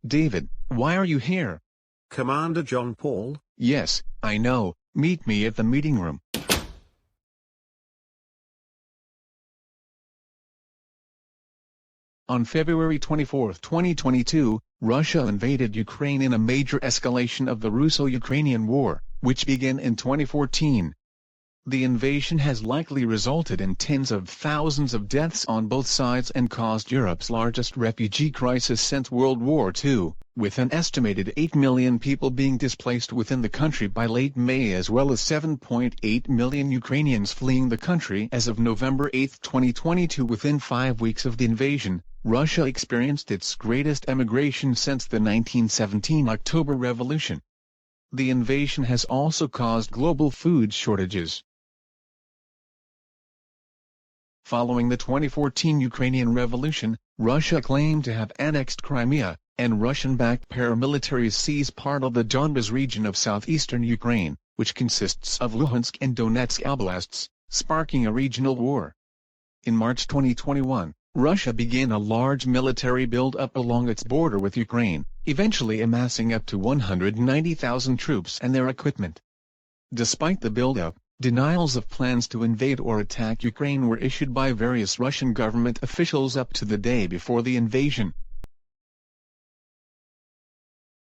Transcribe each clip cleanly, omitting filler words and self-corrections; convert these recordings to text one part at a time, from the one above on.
David, why are you here? Commander John Paul? Yes, I know, meet me at the meeting room. On February 24, 2022, Russia invaded Ukraine in a major escalation of the Russo-Ukrainian War, which began in 2014. The invasion has likely resulted in tens of thousands of deaths on both sides and caused Europe's largest refugee crisis since World War II, with an estimated 8 million people being displaced within the country by late May as well as 7.8 million Ukrainians fleeing the country as of November 8, 2022. Within 5 weeks of the invasion, Russia experienced its greatest emigration since the 1917 October Revolution. The invasion has also caused global food shortages. Following the 2014 Ukrainian Revolution, Russia claimed to have annexed Crimea, and Russian-backed paramilitaries seized part of the Donbas region of southeastern Ukraine, which consists of Luhansk and Donetsk oblasts, sparking a regional war. In March 2021, Russia began a large military build-up along its border with Ukraine, eventually amassing up to 190,000 troops and their equipment. Despite the build-up, denials of plans to invade or attack Ukraine were issued by various Russian government officials up to the day before the invasion.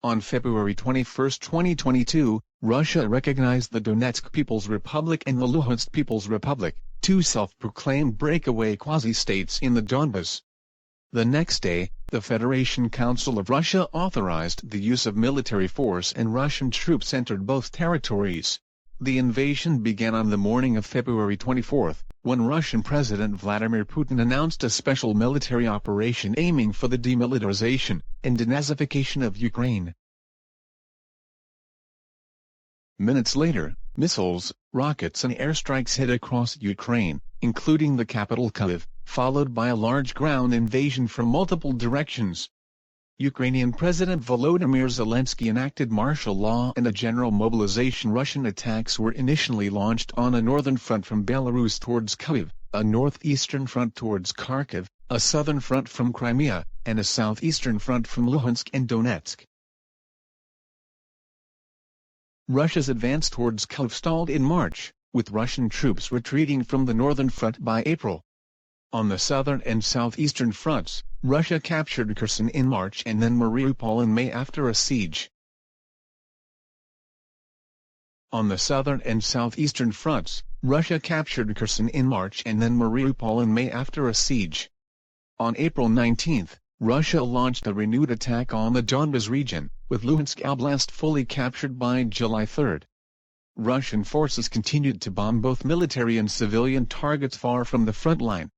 On February 21, 2022, Russia recognized the Donetsk People's Republic and the Luhansk People's Republic, two self-proclaimed breakaway quasi-states in the Donbas. The next day, the Federation Council of Russia authorized the use of military force and Russian troops entered both territories. The invasion began on the morning of February 24, when Russian President Vladimir Putin announced a special military operation aiming for the demilitarization and denazification of Ukraine. Minutes later, missiles, rockets and airstrikes hit across Ukraine, including the capital Kyiv, followed by a large ground invasion from multiple directions. Ukrainian President Volodymyr Zelensky enacted martial law and a general mobilization. Russian attacks were initially launched on a northern front from Belarus towards Kyiv, a northeastern front towards Kharkiv, a southern front from Crimea, and a southeastern front from Luhansk and Donetsk. Russia's advance towards Kyiv stalled in March, with Russian troops retreating from the northern front by April. On the southern and southeastern fronts, Russia captured Kherson in March and then Mariupol in May after a siege. On the southern and southeastern fronts, Russia captured Kherson in March and then Mariupol in May after a siege. On April 19, Russia launched a renewed attack on the Donbas region, with Luhansk Oblast fully captured by July 3. Russian forces continued to bomb both military and civilian targets far from the front line.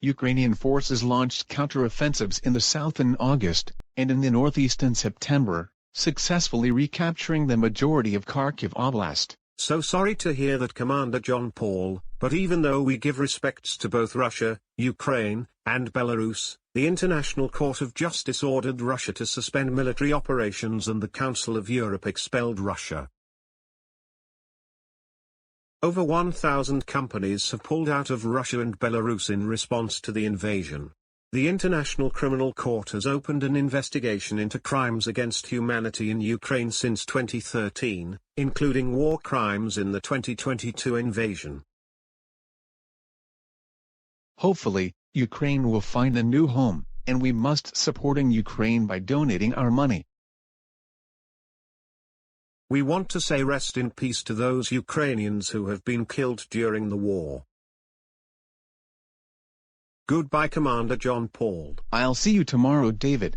Ukrainian forces launched counter-offensives in the south in August, and in the northeast in September, successfully recapturing the majority of Kharkiv Oblast. So sorry to hear that, Commander John Paul, but even though we give respects to both Russia, Ukraine, and Belarus, the International Court of Justice ordered Russia to suspend military operations and the Council of Europe expelled Russia. Over 1,000 companies have pulled out of Russia and Belarus in response to the invasion. The International Criminal Court has opened an investigation into crimes against humanity in Ukraine since 2013, including war crimes in the 2022 invasion. Hopefully, Ukraine will find a new home, and we must supporting Ukraine by donating our money. We want to say rest in peace to those Ukrainians who have been killed during the war. Goodbye, Commander John Paul. I'll see you tomorrow, David.